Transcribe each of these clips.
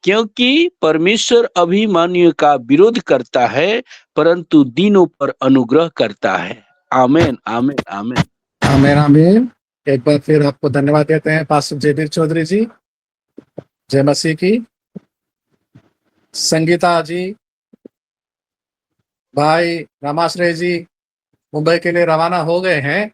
क्योंकि परमेश्वर अभिमानियों का विरोध करता है, परंतु दीनों पर अनुग्रह करता है। आमेन, आमेन, आमेन। आमेन, आमेन। एक बार फिर आपको धन्यवाद देते हैं पास्टर जयवीर चौधरी जी। जय मसीह की। संगीता जी, भाई रामाश्रय जी मुंबई के लिए रवाना हो गए हैं।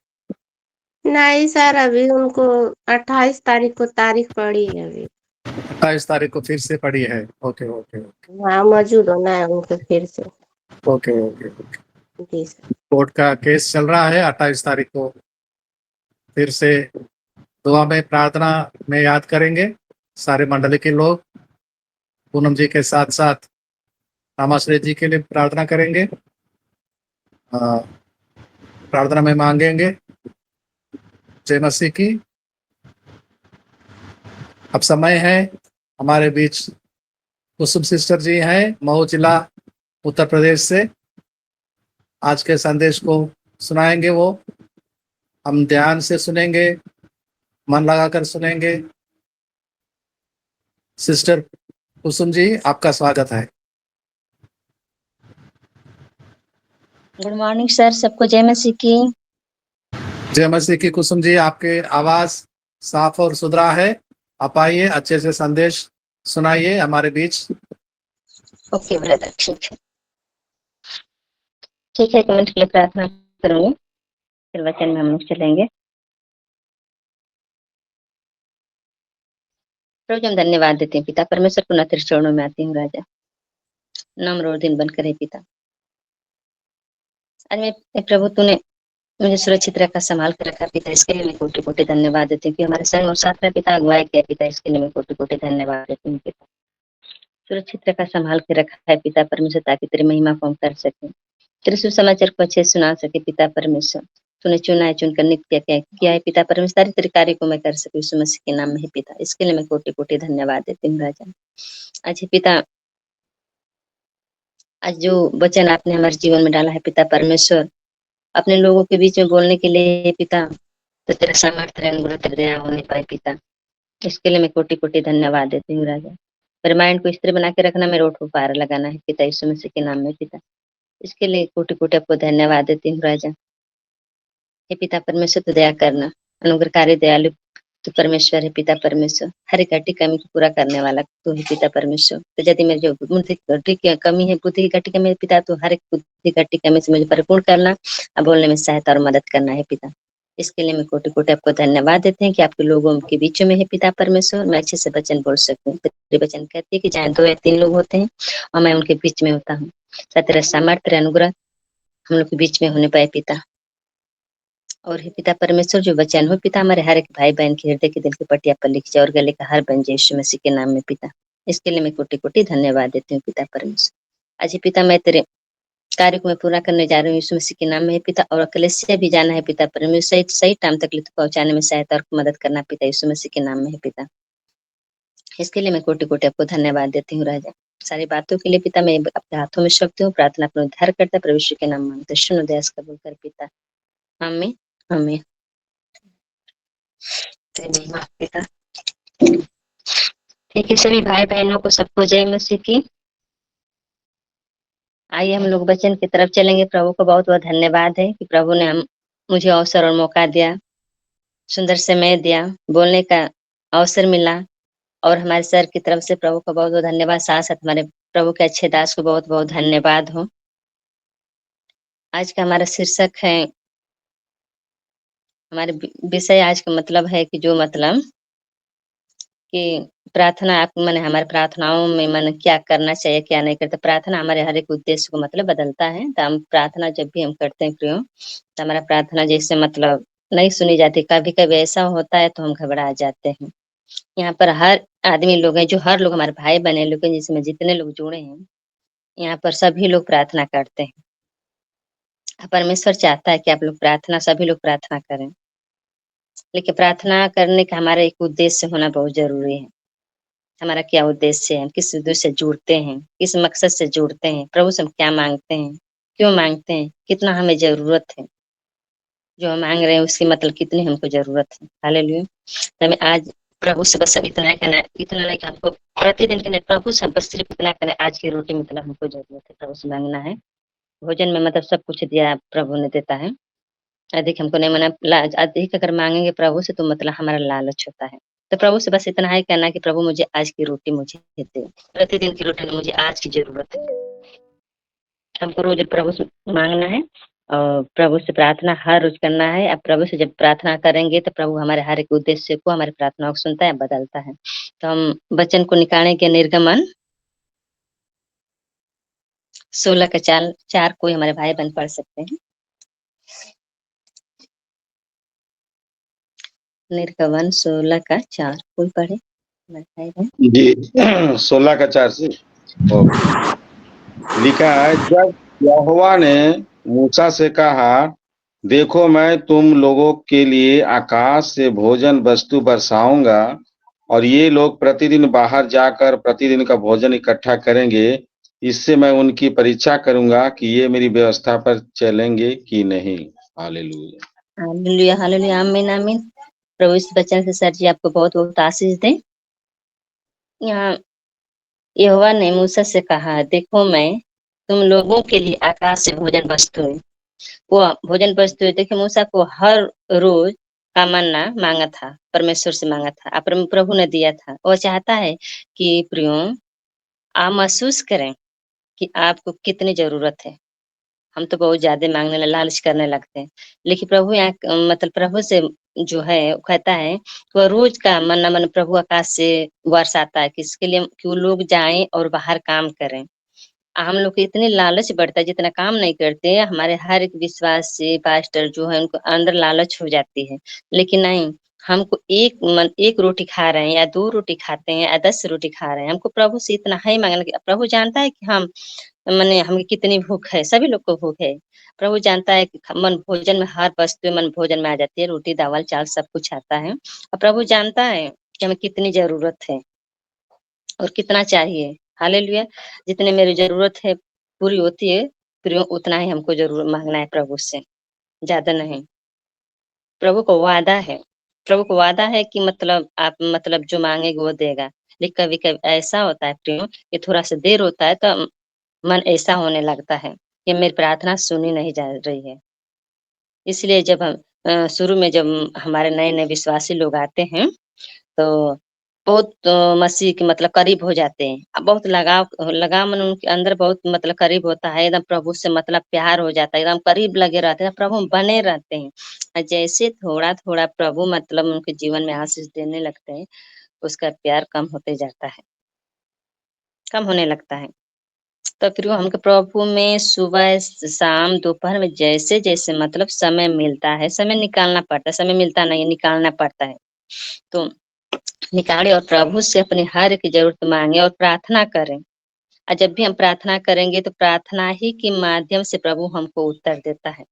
नहीं सर, अभी उनको 28 तारीख को तारीख पड़ी है। अभी 28 तारीख को फिर से पड़ी है। ओके ओके हाँ, मौजूद होना है उनको फिर से। Okay okay. जी सर। कोर्ट का केस चल रहा है। 28 तारीख को फिर से दुआ में प्रार्थना में याद करेंगे सारे मंडली के लोग। पूनम जी के साथ साथ रामाश्रय जी के लिए प्रार्थना करेंगे। प्रार्थना में मांगेंगे। जय मसीह की। अब समय है हमारे बीच कुसुम सिस्टर जी हैं, मऊ जिला उत्तर प्रदेश से। आज के संदेश को सुनाएंगे वो। हम ध्यान से सुनेंगे, मन लगाकर सुनेंगे। सिस्टर कुसुम जी, आपका स्वागत है। गुड मॉर्निंग सर, सबको जय मसीह की। जय मसीह की। कुसुम जी, आपके आवाज साफ और सुथरा है। आप आइए, अच्छे से संदेश सुनाइए हमारे बीच। ओके ब्रदर, ठीक है। ठीक है, एक मिनट के लिए प्रार्थना करूंगी, फिर वचन में हम लोग चलेंगे। प्रभु जी, हम धन्यवाद देते हैं पिता परमेश्वर, पुनः तेरे चरणों में आती हूँ राजा। नम्र और दिन बनकर है पिता। आज मैं प्रभु, तूने मुझे सुरक्षित रखा, संभाल कर रखा पिता, इसके लिए मैं कोटि कोटि धन्यवाद देती हूँ कि हमारे संग और साथ में पिता अगुवाई किया पिता, इसके लिए मैं कोटि कोटि धन्यवाद देती हूँ पिता। सुरक्षित रखा, संभाल के रखा है पिता परमेश्वर, ताकि तेरी महिमा को हम कर सके, तेरे सुसमाचार को अच्छे से सुना सके पिता परमेश्वर। तूने चुना है, चुनकर नित्य किया है पिता परमेश्वर, तेरे कार्य को मैं कर सकूं यीशु मसीह के नाम में है पिता, इसके लिए मैं कोटि कोटि धन्यवाद देती हूँ राजा। आज पिता, आज जो वचन आपने हमारे जीवन में डाला है पिता परमेश्वर, अपने लोगों के बीच में बोलने के लिए पिता, तो तेरा सामर्थ्य अनुग्रह तेरी दया होने पाए पिता, इसके लिए मैं कोटि कोटि धन्यवाद देती हूँ राजा। मेरे माइंड को स्थिर बना के रखना, मेरे होठ को पार लगाना है पिता, यीशु मसीह के नाम में पिता, इसके लिए कोटि कोटि आपको धन्यवाद देती हूँ राजा। हे पिता परमेश्वर, तो दया करना, अनुग्रहकारी दयालु तो परमेश्वर है पिता परमेश्वर, हर एक घटी कमी को पूरा करने वाला तो है पिता परमेश्वर। तो यदि मेरी जो बुद्धि घटी की कमी है, बुद्धि की घटी कमी है पिता, तो हर एक बुद्धि घटी कमी से मुझे परिपूर्ण करना और बोलने में सहायता और मदद करना है पिता, इसके लिए मैं कोटि कोटि आपको धन्यवाद देते हैं कि आपके लोगों के बीच में है पिता परमेश्वर, मैं अच्छे से वचन बोल सकूं। तेरे वचन कहते हैं कि जहाँ 2 या 3 लोग होते हैं और मैं उनके बीच में होता हूँ। तेरा सामर्थ्य अनुग्रह हम लोग के बीच में होने पाए पिता। और हे पिता परमेश्वर, जो वचन हो पिता, हमारे हर एक भाई बहन के हृदय के दिल की पटिया पर लिख जाए और गले का हार बन जाए यीशु मसीह के नाम में पिता, इसके लिए मैं कोटि कोटि धन्यवाद देती हूँ पिता परमेश्वर। आज पिता, मैं तेरे कार्य को मैं पूरा करने जा रही हूँ यीशु मसीह के नाम में है पिता, और कलीसिया भी जाना है पिता परमेश्वर, सही टाइम तक पहुंचाने में सहायता और मदद करना पिता, यीशु मसीह के नाम में है पिता, इसके लिए मैं कोटि कोटि आपको धन्यवाद देती हूँ राजा। सारी बातों के लिए पिता, मैं अपने हाथों में सौंपती हूँ, प्रार्थना अपना उद्धार करता प्रभु के नाम मांगते, सुन दयास कबूल कर पिता, आमीन आमीन। पिता, ठीक है सभी भाई बहनों को, सबको जय मसीह की। आइए हम लोग वचन की तरफ चलेंगे। प्रभु को बहुत बहुत धन्यवाद है कि प्रभु ने मुझे अवसर और मौका दिया, सुंदर समय दिया, बोलने का अवसर मिला, और हमारे सर की तरफ से प्रभु को बहुत बहुत धन्यवाद, साथ साथ हमारे प्रभु के अच्छे दास को बहुत बहुत धन्यवाद हो। आज का हमारा शीर्षक है, हमारे विषय आज का मतलब है कि जो मतलब कि प्रार्थना, आप मैंने हमारे प्रार्थनाओं में मन क्या करना चाहिए, क्या नहीं करते। प्रार्थना हमारे हर एक उद्देश्य को मतलब बदलता है। तो हम प्रार्थना जब भी हम करते हैं प्रियो, तो हमारा प्रार्थना जैसे मतलब नहीं सुनी जाती, कभी कभी ऐसा होता है तो हम घबरा जाते हैं। यहाँ पर हर आदमी लोग हैं, जो हर लोग हमारे भाई बहन लोग हैं, जिसमें जितने लोग जुड़े हैं, यहाँ पर सभी लोग प्रार्थना करते हैं। परमेश्वर चाहता है कि आप लोग प्रार्थना, सभी लोग प्रार्थना करें, लेकिन प्रार्थना करने का हमारा एक उद्देश्य होना बहुत जरूरी है। हमारा क्या उद्देश्य है, किस उद्देश्य से जुड़ते हैं, किस मकसद से जुड़ते हैं, प्रभु से हम क्या मांगते हैं, क्यों मांगते हैं, कितना हमें जरूरत है, जो हम मांग रहे हैं उसकी मतलब कितनी हमको जरूरत है। हालेलुया। तो मैं आज प्रभु से बस अब इतना करना है, इतना नहीं कि हमको प्रतिदिन के लिए प्रभु से बस सिर्फ इतना करें, आज की रोटी मतलब हमको जरूरत है, प्रभु से मांगना है। भोजन में मतलब सब कुछ दिया प्रभु ने देता है। अधिक हमको नहीं मना, अधिक अगर मांगेंगे प्रभु से तो मतलब हमारा लालच होता है। तो प्रभु से बस इतना ही कहना कि प्रभु मुझे आज की रोटी मुझे दे, प्रतिदिन की रोटी में मुझे आज की जरूरत है। हमको रोज प्रभु से मांगना है और प्रभु से प्रार्थना हर रोज करना है। अब प्रभु से जब प्रार्थना करेंगे तो प्रभु हमारे हर एक उद्देश्य को, हमारी प्रार्थनाओं को सुनता है, बदलता है। तो हम वचन को निकालेंगे निर्गमन 16 का 4 कोई हमारे भाई बहन पढ़ सकते हैं। निर्गमन 16 का 4 कोई पढ़े हमारे भाई बहन। जी 16 का 4 से ओके। लिखा है, जब यहोवा ने मूसा से कहा, देखो मैं तुम लोगों के लिए आकाश से भोजन वस्तु बरसाऊंगा और ये लोग प्रतिदिन बाहर जाकर प्रतिदिन का भोजन इकट्ठा करेंगे, इससे मैं उनकी परीक्षा करूंगा कि ये मेरी व्यवस्था पर चलेंगे कि नहीं। हालेलुया हालेलुया हालेलुया, आमीन आमीन। प्रभु इस वचन से सर जी आपको बहुत बहुत आशीष दे। यहाँ यहोवा ने मूसा से कहा, देखो मैं तुम लोगों के लिए आकाश से भोजन वस्तुएं, वो भोजन वस्तुएं, देखिए मूसा को हर रोज का मन्ना मांगा था, परमेश्वर से मांगा था, प्रभु ने दिया था। वो चाहता है कि प्रियो आप महसूस करें कि आपको कितनी जरूरत है। हम तो बहुत ज्यादा मांगने लालच करने लगते हैं, लेकिन प्रभु यहाँ मतलब प्रभु से जो है वो कहता है कि वह रोज का मन्ना मन प्रभु आकाश से बरसाता है, किसके लिए, कि वो लोग जाएं और बाहर काम करें। हम लोग को इतने लालच बढ़ता है, जितना काम नहीं करते हमारे हर एक विश्वास से पास्टर जो है उनको अंदर लालच हो जाती है। लेकिन नहीं, हमको एक रोटी खा रहे हैं या 2 रोटी खाते हैं या 10 रोटी खा रहे हैं, हमको प्रभु से इतना ही मांगना कि प्रभु जानता है कि हम माने हमें कितनी भूख है, सभी लोग को भूख है। प्रभु जानता है कि मन भोजन में हर वस्तु मन भोजन में आ जाती है, रोटी दावल चावल सब कुछ आता है। और प्रभु जानता है कि हमें कितनी जरूरत है और कितना चाहिए। हालेलुया। जितने मेरी जरूरत है पूरी होती है, फिर उतना ही हमको जरूर मांगना है प्रभु से, ज्यादा नहीं। प्रभु को वादा है, प्रभु को वादा है कि मतलब आप मतलब जो मांगेगे वो देगा। लेकिन कभी कभी ऐसा होता है प्रियो कि थोड़ा सा देर होता है तो मन ऐसा होने लगता है कि मेरी प्रार्थना सुनी नहीं जा रही है। इसलिए जब हम शुरू में जब हमारे नए नए विश्वासी लोग आते हैं तो बहुत मसीह के मतलब करीब हो जाते हैं। बहुत लगाव लगाव मन उनके अंदर बहुत मतलब करीब होता है, एकदम प्रभु से मतलब प्यार हो जाता है, एकदम करीब लगे रहते हैं, प्रभु बने रहते हैं। और जैसे थोड़ा थोड़ा प्रभु मतलब उनके जीवन में आशीष देने लगते हैं, उसका प्यार कम होते जाता है, कम होने लगता है। तो फिर वो हमको प्रभु में सुबह शाम दोपहर में जैसे जैसे मतलब समय मिलता है, समय निकालना पड़ता है, समय मिलता नहीं, निकालना पड़ता है। तो निकाले और प्रभु से अपनी हर एक जरूरत मांगे और प्रार्थना करें। और जब भी हम प्रार्थना करेंगे तो प्रार्थना ही के माध्यम से प्रभु हमको उत्तर देता है।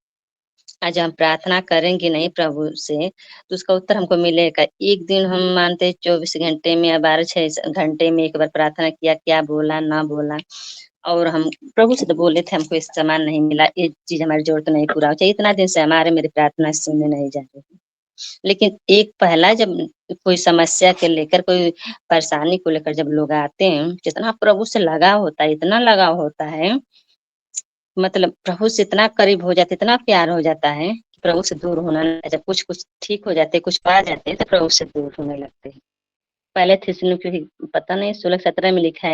आज हम प्रार्थना करेंगे नहीं प्रभु से तो उसका उत्तर हमको मिलेगा। एक दिन हम मानते हैं 24 घंटे में या 12-6 घंटे में एक बार प्रार्थना किया, क्या बोला ना बोला, और हम प्रभु से तो बोले थे हमको इस सामान नहीं मिला, ये चीज हमारी जरूरत नहीं पूरा हो चाहिए, इतना दिन से हमारे मेरी प्रार्थना सुनने नहीं जा रही। लेकिन एक पहला जब कोई समस्या के लेकर, कोई परेशानी को लेकर जब लोग आते हैं, जितना प्रभु से लगाव होता है, इतना लगाव होता है, मतलब प्रभु से इतना करीब हो जाते, इतना प्यार हो जाता है कि प्रभु से दूर होना, जब कुछ कुछ ठीक हो जाते, कुछ पा जाते हैं तो प्रभु से दूर होने लगते हैं। पहले थिस्सलुनीके पता नहीं 16-17 में लिखा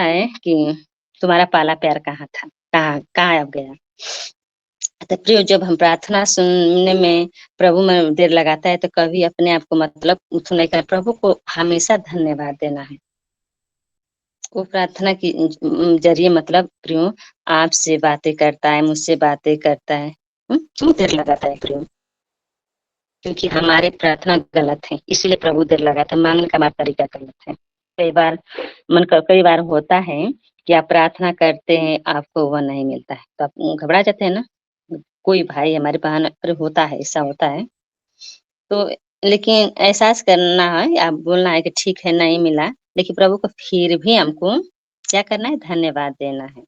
है कि तुम्हारा पहला प्यार कहाँ था, कहाँ अब गया। तो प्रियो जब हम प्रार्थना सुनने में प्रभु में देर लगाता है तो कभी अपने आप को मतलब नहीं कर, प्रभु को हमेशा धन्यवाद देना है। वो प्रार्थना की जरिए मतलब प्रियो आपसे बातें करता है, मुझसे बातें करता है। क्यों देर लगाता है प्रियो? क्योंकि हमारे प्रार्थना गलत है, इसीलिए प्रभु देर लगाता है, मांगने का हमारा तरीका गलत है। कई बार होता है कि आप प्रार्थना करते हैं, आपको वह नहीं मिलता है तो आप घबरा जाते हैं ना। कोई भाई हमारे बहन अरे होता है, ऐसा होता है तो, लेकिन एहसास करना है, आप बोलना है कि ठीक है नहीं मिला, लेकिन प्रभु को फिर भी हमको क्या करना है, धन्यवाद देना है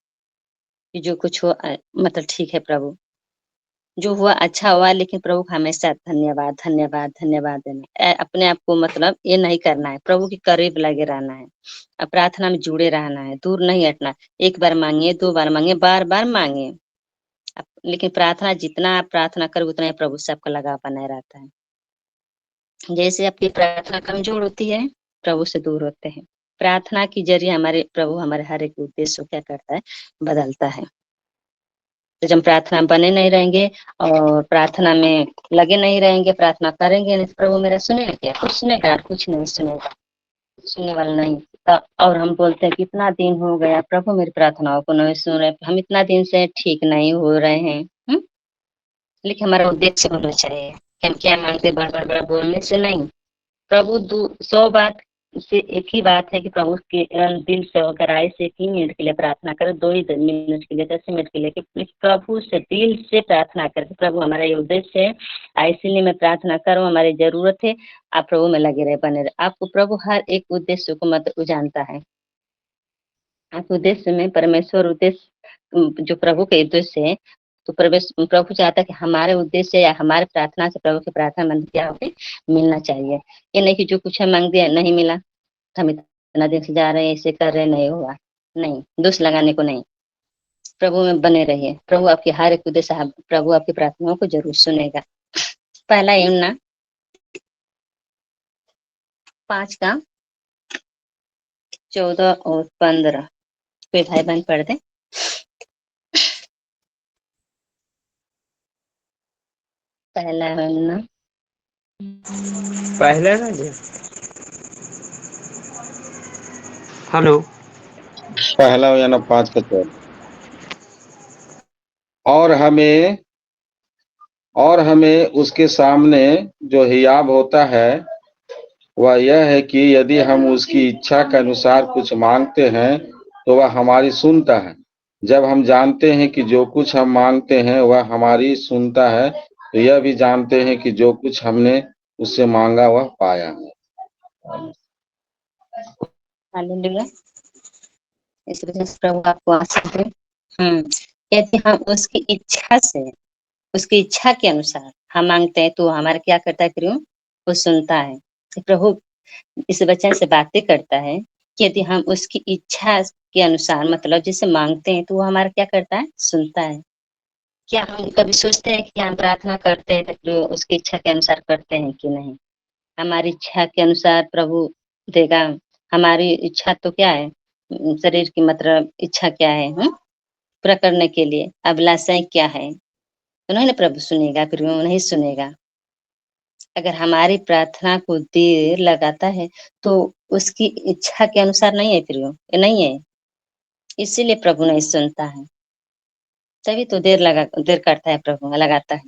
कि जो कुछ हो मतलब ठीक है प्रभु, जो हुआ अच्छा हुआ, लेकिन प्रभु को हमेशा धन्यवाद धन्यवाद धन्यवाद देना है। अपने आप को मतलब ये नहीं करना है, प्रभु के करीब लगे रहना है, अब प्रार्थना में जुड़े रहना है, दूर नहीं हटना। एक बार मांगिए, 2 बार मांगिए, बार बार मांगिए, लेकिन प्रार्थना जितना आप प्रार्थना करोगे उतना ही प्रभु से आपका लगाव बना रहता है। जैसे आपकी प्रार्थना कमजोर होती है, प्रभु से दूर होते हैं। प्रार्थना के जरिए हमारे प्रभु हमारे हर एक उद्देश्य को क्या करता है, बदलता है। तो जब प्रार्थना बने नहीं रहेंगे और प्रार्थना में लगे नहीं रहेंगे, प्रार्थना करेंगे नहीं, तो प्रभु मेरा सुनेगा क्या? कुछ सुनेगा? कुछ नहीं सुनेगा, सुनने वाला नहीं। और हम बोलते हैं कि इतना दिन हो गया प्रभु मेरी प्रार्थनाओं को नहीं सुन रहे, हम इतना दिन से ठीक नहीं हो रहे हैं। लेकिन हमारा उद्देश्य होना चाहिए कि हम क्या मांगते, बड़ बड़ बड़ बोलने से नहीं। प्रभु 100 बात से एक ही बात है कि प्रभु के दिल से और गहराई से 3 मिनट के लिए प्रार्थना करो, 2 ही मिनट के लिए, 10 मिनट के लिए, कि प्रभु से दिल से प्रार्थना करके प्रभु हमारा ये उद्देश्य है, इसीलिए मैं प्रार्थना करूँ, हमारी जरूरत है, आप प्रभु में लगे रहे, बने रहे। आपको प्रभु हर एक उद्देश्य को मतलब जानता है। आप उद्देश्य में परमेश्वर उद्देश्य जो प्रभु के उद्देश्य है, तो प्रभु चाहता है कि हमारे उद्देश्य या हमारे प्रार्थना से प्रभु की प्रार्थना मन क्या होगी, मिलना चाहिए। ये नहीं कि जो कुछ हम मांग दिया नहीं मिला, हम इतना दिन से जा रहे हैं, ऐसे कर रहे, नहीं हुआ, नहीं, दोष लगाने को नहीं। प्रभु में बने रहिए, प्रभु आपकी हर एक उद्देश्य, प्रभु आपकी प्रार्थनाओं को जरूर सुनेगा। पहला यमुना 5 का 14 और 15 कोई भाई बहन पढ़ दे। पहला यमुना पहले ना जी, हेलो, पहला या ना 5 का 14। और हमें उसके सामने जो हियाब होता है वह यह है कि यदि हम उसकी इच्छा के अनुसार कुछ मांगते हैं तो वह हमारी सुनता है। जब हम जानते हैं कि जो कुछ हम मांगते हैं वह हमारी सुनता है, तो यह भी जानते हैं कि जो कुछ हमने उससे मांगा वह पाया है। हालेलुया। इस वजह से प्रभु आपको आशीष दे। यदि हम उसकी इच्छा से, उसकी इच्छा के अनुसार हम मांगते हैं तो हमारा क्या करता है, प्रियो, वो सुनता है। प्रभु इस वचन से बातें करता है कि यदि हम उसकी इच्छा के अनुसार मतलब जिसे मांगते हैं तो वो हमारा क्या करता है, सुनता है। क्या हम कभी सोचते हैं कि हम प्रार्थना करते हैं तो उसकी इच्छा के अनुसार करते हैं कि नहीं? हमारी इच्छा के अनुसार प्रभु देगा। हमारी इच्छा तो क्या है, शरीर की मतलब इच्छा क्या है, पूरा करने के लिए अभिलाषाएं क्या है, तो नहीं ना प्रभु सुनेगा, फिर वो नहीं सुनेगा। अगर हमारी प्रार्थना को देर लगाता है तो उसकी इच्छा के अनुसार नहीं है, फिर वो नहीं है, इसीलिए प्रभु नहीं सुनता है। तभी तो देर करता है, प्रभु लगाता है।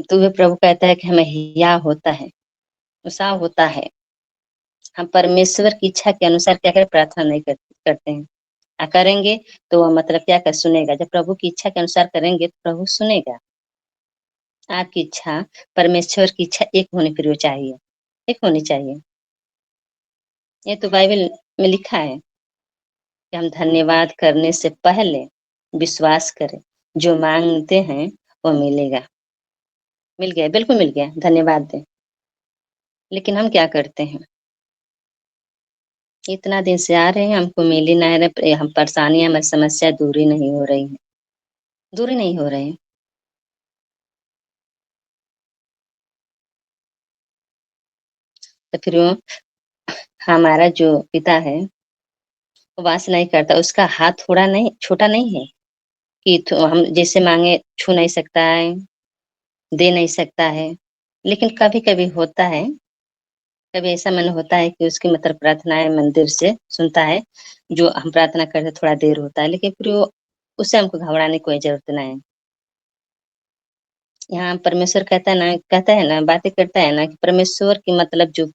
तो वे प्रभु कहता है कि हमें हिया होता है, उत्साह होता है। हम परमेश्वर की इच्छा के अनुसार क्या करें, प्रार्थना नहीं करते हैं। करेंगे तो वह मतलब क्या कर सुनेगा। जब प्रभु की इच्छा के अनुसार करेंगे तो प्रभु सुनेगा। आपकी इच्छा परमेश्वर की इच्छा एक होनी फिर चाहिए, एक होनी चाहिए। ये तो बाइबल में लिखा है कि हम धन्यवाद करने से पहले विश्वास करें, जो मांगते हैं वो मिलेगा। मिल गया, बिल्कुल मिल गया, धन्यवाद दें। लेकिन हम क्या करते हैं, इतना दिन से आ रहे हैं, हमको मिल ही नहीं रहे, हम परेशानियां, हमारी समस्या दूरी नहीं हो रही है, दूरी नहीं हो रहे हैं। तो फिर वो हमारा जो पिता है वो वास नहीं करता, उसका हाथ थोड़ा नहीं, छोटा नहीं है कि हम जैसे मांगे छू नहीं सकता है, दे नहीं सकता है। लेकिन कभी कभी होता है, कभी ऐसा मन होता है कि उसकी मतलब प्रार्थनाएं मंदिर से सुनता है, जो हम प्रार्थना करते थोड़ा देर होता है, लेकिन फिर वो उससे हमको घबराने की कोई जरूरत नहीं है। यहाँ परमेश्वर कहता है ना, बातें करता है ना कि परमेश्वर की मतलब जो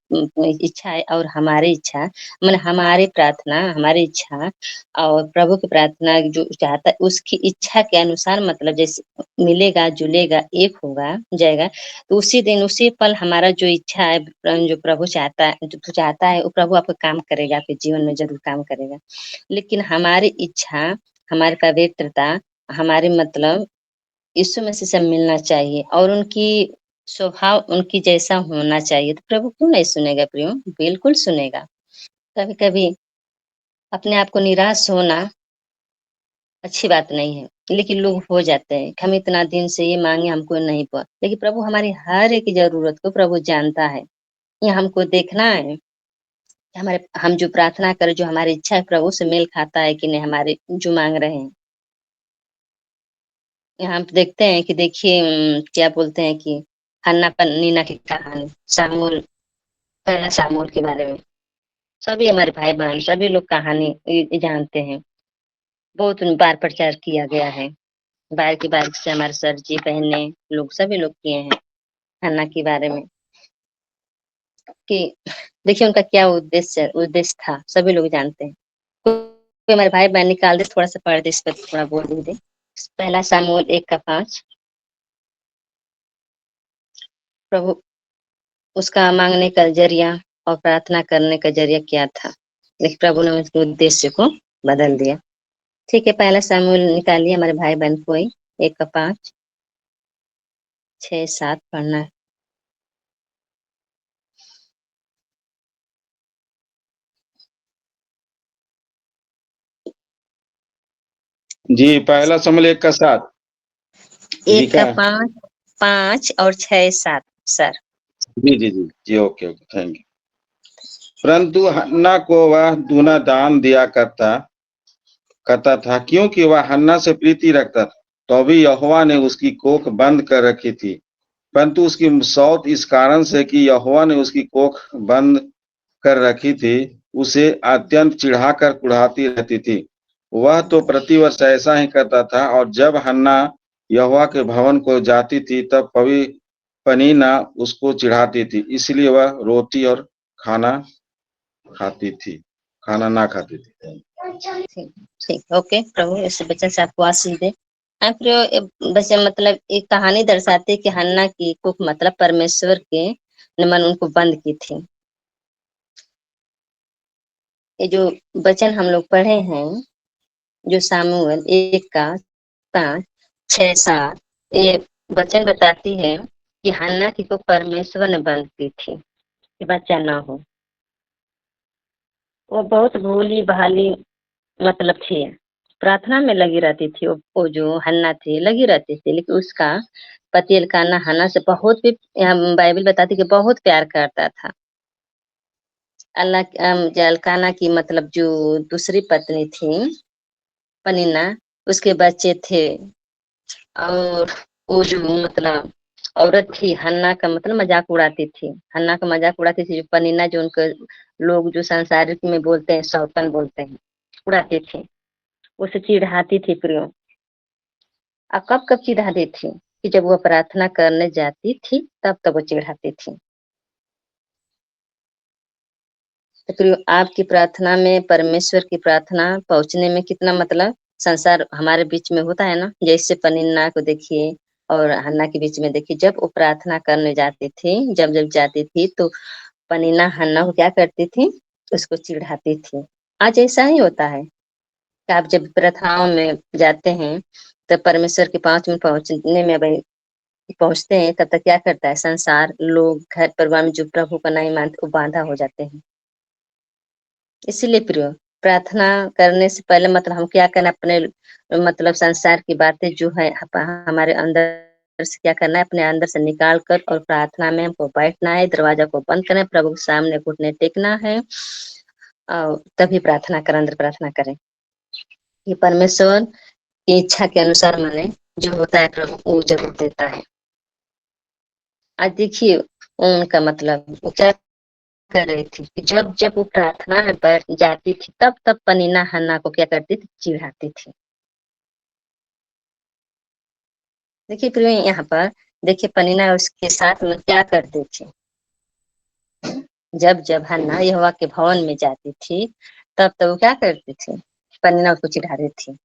इच्छा है और हमारी इच्छा, मतलब हमारी प्रार्थना, हमारी इच्छा और प्रभु की प्रार्थना जो चाहता है उसकी इच्छा के अनुसार मतलब जैसे मिलेगा, जुलेगा, एक होगा, जाएगा, तो उसी दिन उसी पल हमारा जो इच्छा है, जो प्रभु चाहता है, जो चाहता है वो प्रभु आपका काम करेगा, आपके जीवन में जरूर काम करेगा। लेकिन हमारी इच्छा, हमारी पवित्रता, हमारी मतलब यीशु मसीह से मिलना चाहिए और उनकी स्वभाव उनकी जैसा होना चाहिए। तो प्रभु क्यों नहीं सुनेगा प्रियो? बिल्कुल सुनेगा। कभी कभी अपने आप को निराश होना अच्छी बात नहीं है, लेकिन लोग हो जाते हैं कि हम इतना दिन से ये मांगे हमको नहीं हुआ, लेकिन प्रभु हमारी हर एक जरूरत को प्रभु जानता है। ये हमको देखना है कि हमारे हम जो प्रार्थना करें, जो हमारी इच्छा है प्रभु से मेल खाता है कि नहीं, हमारे जो मांग रहे हैं। यहाँ पे देखते हैं कि देखिए क्या बोलते हैं कि हन्ना पन्नीना की कहानी, सामूल, पहला सामूल के बारे में सभी हमारे भाई बहन सभी लोग कहानी ये जानते हैं। बहुत बार प्रचार किया गया है, बार की बार से हमारे सर जी बहने लोग सभी लोग किए हैं हन्ना के बारे में कि देखिए उनका क्या उद्देश्य था, सभी लोग जानते हैं। कोई हमारे भाई बहन निकाल दे, थोड़ा सा पढ़ दे, इस पर थोड़ा बोल दे। पहला सामूल 1:5। प्रभु उसका मांगने का जरिया और प्रार्थना करने का जरिया क्या था, लेकिन प्रभु ने उसके उद्देश्य को बदल दिया। ठीक है, पहला सामूल निकालिए हमारे भाई बहन कोई, 1:5, 6-7 पढ़ना है। जी, पहला समूएल 1:7 एक लिखा का है। 5 और 6-7 सर। जी जी जी जी, ओके ओके, थैंक यू। परंतु हन्ना को वह दूना दान दिया करता था, क्योंकि वह हन्ना से प्रीति रखता था। तो भी यहोवा ने उसकी कोख बंद कर रखी थी, परंतु उसकी मौत इस कारण से कि यहोवा ने उसकी कोख बंद कर रखी थी, उसे अत्यंत चिढ़ाकर कुढ़ाती रहती थी। वह तो प्रतिवर्ष ऐसा ही करता था, और जब हन्ना यहोवा के भवन को जाती थी तब पनीना उसको चिढ़ाती थी, इसलिए वह रोटी और खाना खाती थी, खाना ना खाती थी। ठीक ठीक, ओके। प्रभु इस बच्चे से आपको आशीष दे। हाँ प्रियो, बच्चे मतलब एक कहानी दर्शाती है कि हन्ना की कुख मतलब परमेश्वर के ने मन उनको बंद की थी। ये जो वचन हम लोग पढ़े हैं, जो सामुएल 1:5-6-7, ये वचन बताती है कि हन्ना की को परमेश्वर ने बंद की थी कि बच्चा ना हो। वो बहुत भोली भाली मतलब थी, प्रार्थना में लगी रहती थी। वो जो हन्ना थी लगी रहती थी, लेकिन उसका पति एल्काना हन्ना से बहुत भी, यहाँ बाइबल बताती कि बहुत प्यार करता था। एल्काना की मतलब जो दूसरी पत्नी थी पनीना, उसके बच्चे थे। और वो जो मतलब औरत थी हन्ना का मतलब मजाक उड़ाती थी, हन्ना का मजाक उड़ाती थी। जो पनीना जो उनके लोग जो संसारिक में बोलते हैं सौतन बोलते हैं, उड़ाती थी, उसे चिढ़ाती थी प्रियो। अब कब कब चिढ़ाती थी कि जब वो प्रार्थना करने जाती थी तब वो चिढ़ाती थी। तो प्रियो, आपकी प्रार्थना में परमेश्वर की प्रार्थना पहुंचने में कितना मतलब संसार हमारे बीच में होता है ना। जैसे पनीना को देखिए और हन्ना के बीच में देखिए, जब वो प्रार्थना करने जाती थी, जब जब जाती थी तो पनीना हन्ना को क्या करती थी, उसको चिढ़ाती थी। आज ऐसा ही होता है कि आप जब प्रार्थनाओं में जाते हैं तो परमेश्वर के 5 मिनट पहुंचने में भाई पहुंचते हैं, तब तक क्या करता है संसार, लोग, घर परिवार में जो प्रभु का नहीं मानते वो बांधा हो जाते हैं। इसीलिए प्रियो, प्रार्थना करने से पहले मतलब हम क्या करना, अपने मतलब संसार की बातें जो है हमारे अंदर से क्या करना है, अपने अंदर से निकाल कर और प्रार्थना में हमको बैठना है, दरवाजा को बंद करना है, प्रभु के सामने घुटने टेकना है और तभी प्रार्थना करें, अंदर प्रार्थना करें। ये परमेश्वर की इच्छा के अनुसार माने जो होता है प्रभु वो जरूर देता है। आज देखिए उनका मतलब वो क्या कर रही थी कि जब जब वो प्रार्थना में बैठ जाती थी तब तब पनीना हन्ना को क्या करती थी, चिढ़ाती थी। देखिए प्रिय, यहाँ पर देखिए पनीना उसके साथ में क्या करती थी, जब जब हन्ना यहोवा के भवन में जाती थी तब तब वो क्या करती थी, पनीना उसको चिढ़ाती थी,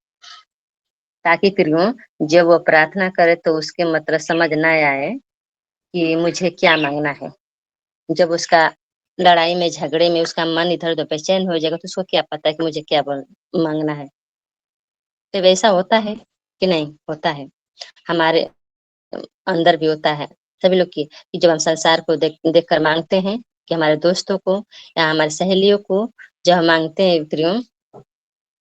ताकि प्रियो जब वो प्रार्थना करे तो उसके मतलब समझ ना आए कि मुझे क्या मांगना है। जब उसका लड़ाई में झगड़े में उसका मन इधर उधर बेचैन हो जाएगा तो उसको क्या पता है कि मुझे क्या मांगना है। तो वैसा होता है कि नहीं होता है। हमारे अंदर भी होता है सभी लोग की, कि जब हम संसार को देख कर मांगते हैं, कि हमारे दोस्तों को या हमारी सहेलियों को जब हम मांगते हैं विक्रियों,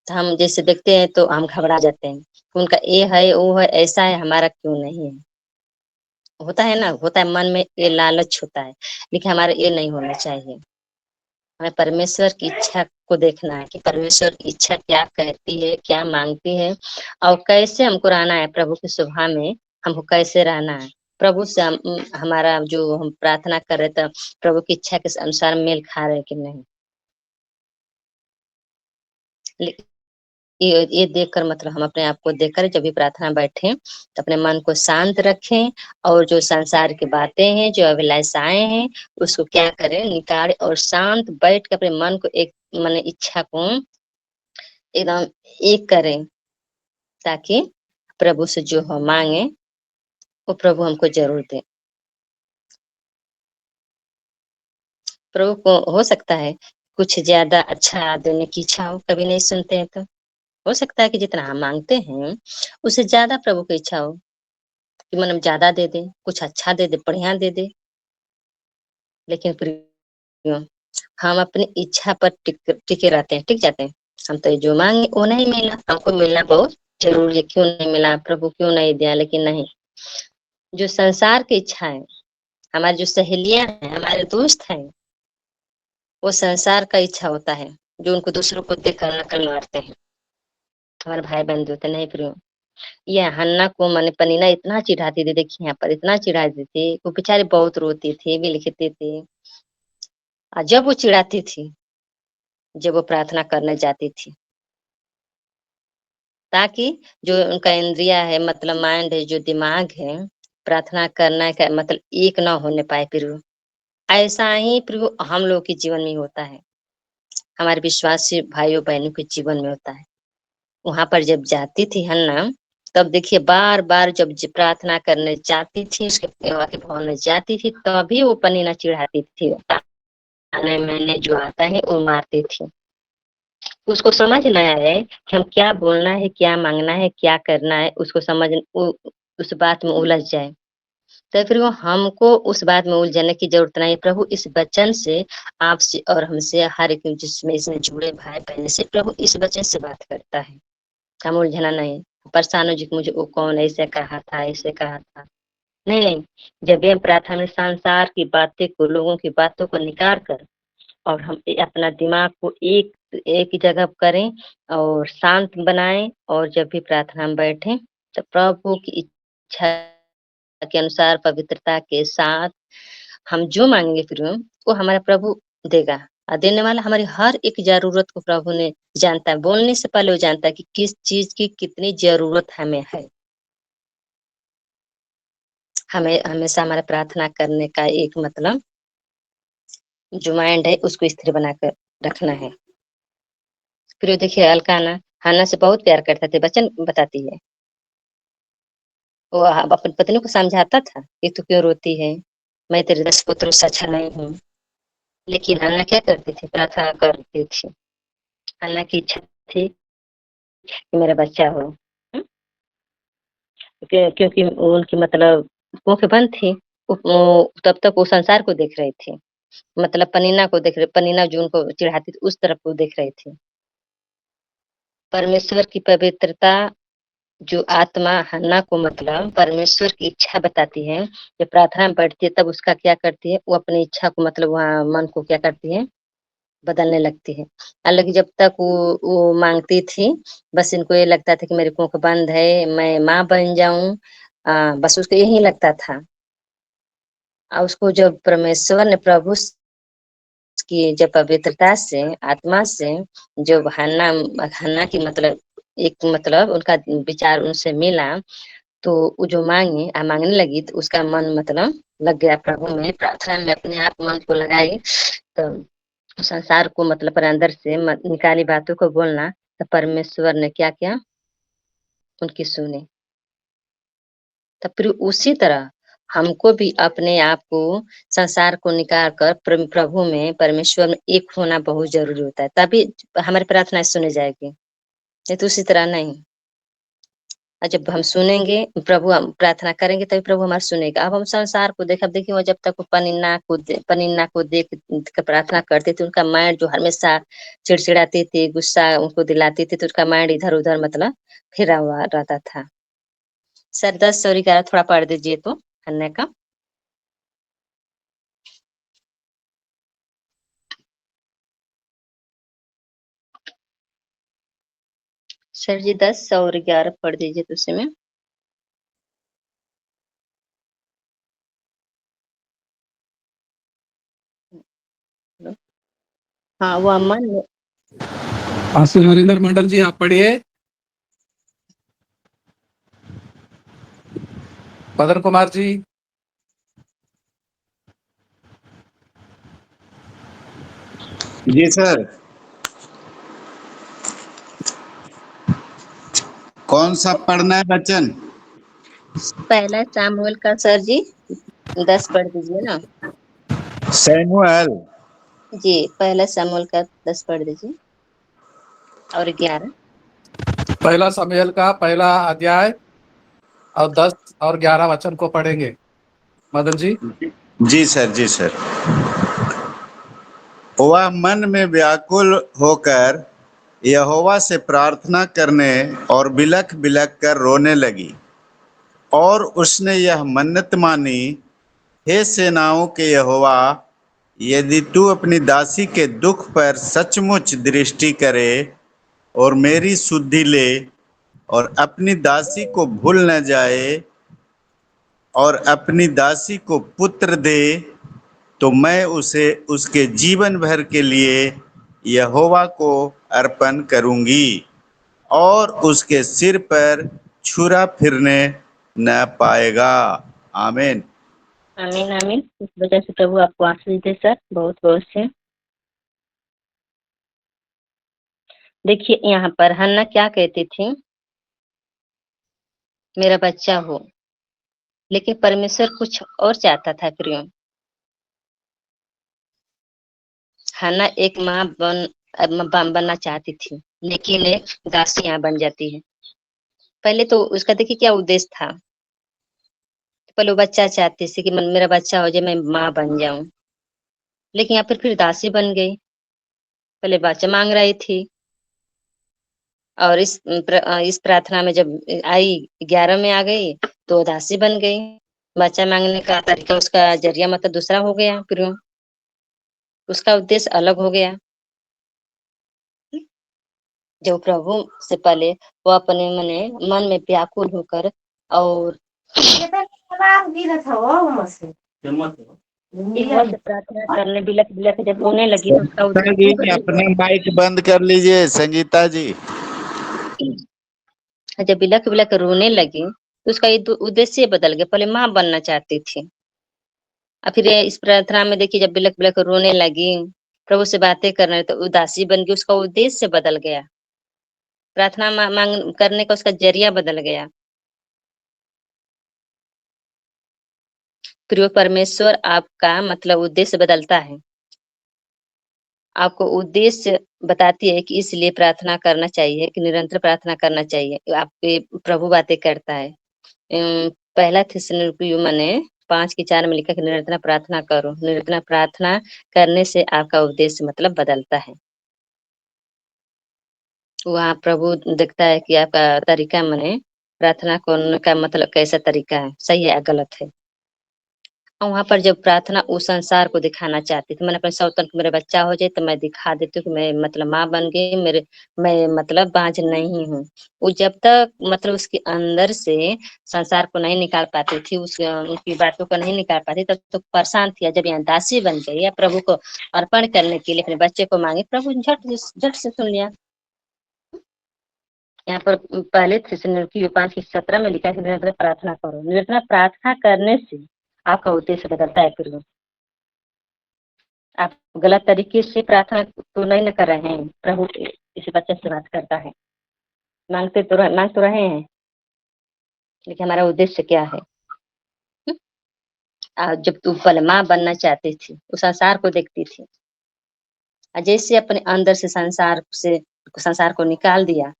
तो हम जैसे देखते हैं तो हम घबरा जाते हैं कि उनका ये है वो है ऐसा है, हमारा क्यों नहीं है। होता है ना, होता है मन में ये लालच होता है, लेकिन हमारा ये नहीं होना चाहिए। हमें परमेश्वर की इच्छा को देखना है कि परमेश्वर की इच्छा क्या कहती है, क्या मांगती है, और कैसे हमको रहना है प्रभु की सभा में, हमको कैसे रहना है प्रभु से। हमारा जो हम प्रार्थना कर रहे थे प्रभु की इच्छा के अनुसार मेल खा रहे कि नहीं। ये देखकर मतलब हम अपने आप को देखकर जब भी प्रार्थना बैठे तो अपने मन को शांत रखें, और जो संसार की बातें हैं, जो अभिलाषाएं हैं, उसको क्या करें, निकाले और शांत बैठ के अपने मन को एक मन इच्छा को एकदम एक करें, ताकि प्रभु से जो हम मांगे वो प्रभु हमको जरूर दे। प्रभु को हो सकता है कुछ ज्यादा अच्छा देने की इच्छा हो, कभी नहीं सुनते हैं तो हो सकता है कि जितना हम मांगते हैं उससे ज्यादा प्रभु की इच्छा हो कि मतलब ज्यादा दे दे, कुछ अच्छा दे दे, बढ़िया दे दे। लेकिन प्रियो, हम अपनी इच्छा पर टिके रहते हैं, टिक जाते हैं। हम तो जो मांगे वो नहीं मिला, हमको मिलना बहुत जरूरी है, क्यों नहीं मिला प्रभु, क्यों नहीं दिया, लेकिन नहीं। जो संसार की इच्छा है, हमारी जो सहेलियां हैं, हमारे दोस्त हैं, वो संसार का इच्छा होता है, जो उनको दूसरों को देखकर नकल मारते हैं। हमारे भाई बहन जो होते नहीं प्रियो, ये हन्ना को मैंने पनीना इतना चिढ़ाती थी, देखिए यहाँ पर इतना चिढ़ाती थी, वो बेचारी बहुत रोती थी, भी लिखती थी। और जब वो चिढ़ाती थी, जब वो प्रार्थना करने जाती थी, ताकि जो उनका इंद्रिया है, मतलब माइंड है, जो दिमाग है, प्रार्थना करना का मतलब एक ना होने पाए। फिर ऐसा ही फिर हम लोग के जीवन में होता है, हमारे विश्वासी भाइयों बहनों के जीवन में होता है। वहां पर जब जाती थी हन्ना, तब देखिए बार बार जब प्रार्थना करने जाती थी, उसके सेवा के भवन में जाती थी, तभी वो पनीना चिढ़ाती थी, ताने मैंने जो आता है वो मारती थी। उसको समझ ना आए कि हम क्या बोलना है, क्या मांगना है, क्या करना है, उसको समझ उस बात में उलझ जाए। तो फिर वो हमको उस बात में उलझने की जरूरत नहीं। प्रभु इस वचन से आपसे और हमसे, हर एक जिसमें इसमें जुड़े भाई बहन से प्रभु इस वचन से बात करता है। हम उलझना नहीं, परेशान हो जी मुझे वो कौन ऐसे कहा था, ऐसे कहा था, नहीं नहीं। जब भी हम प्रार्थना में संसार की बातें को, लोगों की बातों को निकाल कर, और हम अपना दिमाग को एक एक ही जगह करें और शांत बनाएं, और जब भी प्रार्थना में बैठे तो प्रभु की इच्छा के अनुसार पवित्रता के साथ हम जो मांगेंगे फिर वो हमारा प्रभु देगा। और देने वाला हमारी हर एक जरूरत को प्रभु ने जानता है, बोलने से पहले वो जानता है कि किस चीज की कितनी जरूरत हमें है। हमें हमेशा हमारा प्रार्थना करने का एक मतलब जो माइंड है उसको स्थिर बनाकर रखना है। फिर देखिए अलकाना हन्ना से बहुत प्यार करता थे, वचन बताती है। वो अपनी पत्नी को समझाता था कि तू क्यों रोती है, मैं तेरे 10 पुत्रों से अच्छा नहीं हूँ। लेकिन हन्ना क्या करती थी, प्रार्थना करती थी। हन्ना की इच्छा थी कि मेरा बच्चा हो, क्योंकि उनकी मतलब आंखें बंद थी। तब तक वो संसार को देख रही थी, मतलब पनीना को देख रहे, पनीना जो उनको चिढ़ाती थी उस तरफ वो देख रही थी। परमेश्वर की पवित्रता जो आत्मा हन्ना को मतलब परमेश्वर की इच्छा बताती है, जब प्रार्थना में बैठती है तब उसका क्या करती है, वो अपनी इच्छा को मतलब वहाँ मन को क्या करती है, बदलने लगती है। हालांकि जब तक वो मांगती थी, बस इनको ये लगता था कि मेरे कोख बंद है, मैं माँ बन जाऊं, बस उसको यही लगता था। और उसको जब परमेश्वर ने प्रभु की जब पवित्रता से, आत्मा से, जब हन्ना हन्ना की मतलब एक मतलब उनका विचार उनसे मिला, तो वो जो मांगने लगी तो उसका मन मतलब लग गया प्रभु में, प्रार्थना में अपने आप मन को लगाई। तो संसार को मतलब पर अंदर से निकाली बातों को बोलना, तो परमेश्वर ने क्या किया, उनकी सुनी। तो फिर उसी तरह हमको भी अपने आप को, संसार को निकाल कर प्रभु में, परमेश्वर में एक होना बहुत जरूरी होता है, तभी हमारी प्रार्थना सुनी जाएगी, नहीं तो उसी तरह नहीं। और जब हम सुनेंगे प्रभु, हम प्रार्थना करेंगे तभी प्रभु हमारा सुनेगा। अब हम संसार को देख, अब देखिए वो जब तक वो पनिन्ना को देख कर प्रार्थना करते थे, उनका माइंड जो हमेशा चिड़चिड़ाती थी, गुस्सा उनको दिलाती थी, तो उनका माइंड इधर उधर मतलब फिरा हुआ रहता था। सर 10 और 11 थोड़ा पढ़ दीजिए तो हन्ना का। सर जी 10 और 11 पढ़ दीजिए तो उसी में। हाँ वो अमन आसिफ हरिंदर मंडल जी आप पढ़िए। मदन कुमार जी। जी सर। कौन सा पढ़ना है बच्चन? पहला सामुएल का सर जी 10 पढ़ दीजिए ना। सैमुअल। जी पहला सामुएल का 10 पढ़ दीजिए और 11। पहला समूएल का पहला अध्याय और 10 और 11 वचन को पढ़ेंगे मदन जी। जी सर, जी सर। वह मन में व्याकुल होकर यहोवा से प्रार्थना करने और बिलख बिलख कर रोने लगी, और उसने यह मन्नत मानी, हे सेनाओं के यहोवा, यदि तू अपनी दासी के दुख पर सचमुच दृष्टि करे और मेरी सुधि ले और अपनी दासी को भूल न जाए और अपनी दासी को पुत्र दे, तो मैं उसे उसके जीवन भर के लिए यहोवा को अर्पण करूंगी और उसके सिर पर छुरा फिरने न पाएगा। आमीन। आमीन आमीन। इस वजह से प्रभु आपको आशीष दे सर, बहुत बहुत से। देखिए यहाँ पर हन्ना क्या कहती थी, मेरा बच्चा हो, लेकिन परमेश्वर कुछ और चाहता था प्रियो। हन्ना एक माँ बनना चाहती थी, लेकिन एक दासी यहाँ बन जाती है। पहले तो उसका देखिए क्या उद्देश्य था, पहले वो बच्चा चाहती थी कि मेरा बच्चा हो जाए, मैं माँ बन जाऊं, लेकिन यहाँ फिर दासी बन गई। पहले बच्चा मांग रही थी, और इस प्रार्थना में जब आई 11 में आ गई तो दासी बन गई। बच्चा मांगने का तरीका, उसका जरिया मतलब दूसरा हो गया, फिर उसका उद्देश्य अलग हो गया। जो प्रभु से पहले वो अपने मन में व्याकुल होकर और प्रार्थना करने बिलख बिलख जब होने लगी तो उसका संगीता उद्देश्य जी, ही बदल अपने माइक बंद कर लीजिए संगीता जी। गया। जब बिलख बिलख रोने लगी तो उसका उद्देश्य बदल गया। पहले माँ बनना चाहती थी, और फिर इस प्रार्थना में देखिए जब बिलख बिलख रोने लगी, प्रभु से बातें करने, तो उदासी बन गई, उसका उद्देश्य बदल गया। प्रार्थना मांग करने का उसका जरिया बदल गया। प्रिय परमेश्वर आपका मतलब उद्देश्य बदलता है, आपको उद्देश्य बताती है कि इसलिए प्रार्थना करना चाहिए, कि निरंतर प्रार्थना करना चाहिए। आपके प्रभु बातें करता है। पहला थिस्सलुनीकियों माने 5:4 में लिखा कि निरंतर प्रार्थना करो। निरंतर प्रार्थना करने से आपका उद्देश्य मतलब बदलता है। वहाँ प्रभु देखता है कि आपका तरीका माने प्रार्थना करने का मतलब कैसा तरीका है, सही है या गलत है। और वहाँ पर जब प्रार्थना उस संसार को दिखाना चाहती थी, मैंने अपने सौतन को मेरा बच्चा हो जाए तो मैं दिखा देती हूँ कि मैं मतलब माँ बन गई, मैं मतलब बांझ नहीं हूँ। वो जब तक मतलब उसके अंदर से संसार को नहीं निकाल पाती थी, उनकी बातों को नहीं निकाल पाती, तब तो परेशान थी। जब यहाँ दासी बन गई या प्रभु को अर्पण करने के लिए अपने बच्चे को मांगे, प्रभु झट से सुन लिया। यहाँ पर पहले थिस्सलुनीकियों 5:17 में लिखा है कि निरंतर प्रार्थना करो। निरंतर प्रार्थना करने से आपका उद्देश्य बदलता है। फिर आप गलत तरीके से प्रार्थना तो नहीं न कर रहे हैं। प्रभु इस बच्चे से बात करता है, मांग तो रहे हैं, लेकिन हमारा उद्देश्य क्या है। जब तू पहले माँ बनना चाहती थी, उस संसार को देखती थी, जैसे अपने अंदर से संसार को निकाल दिया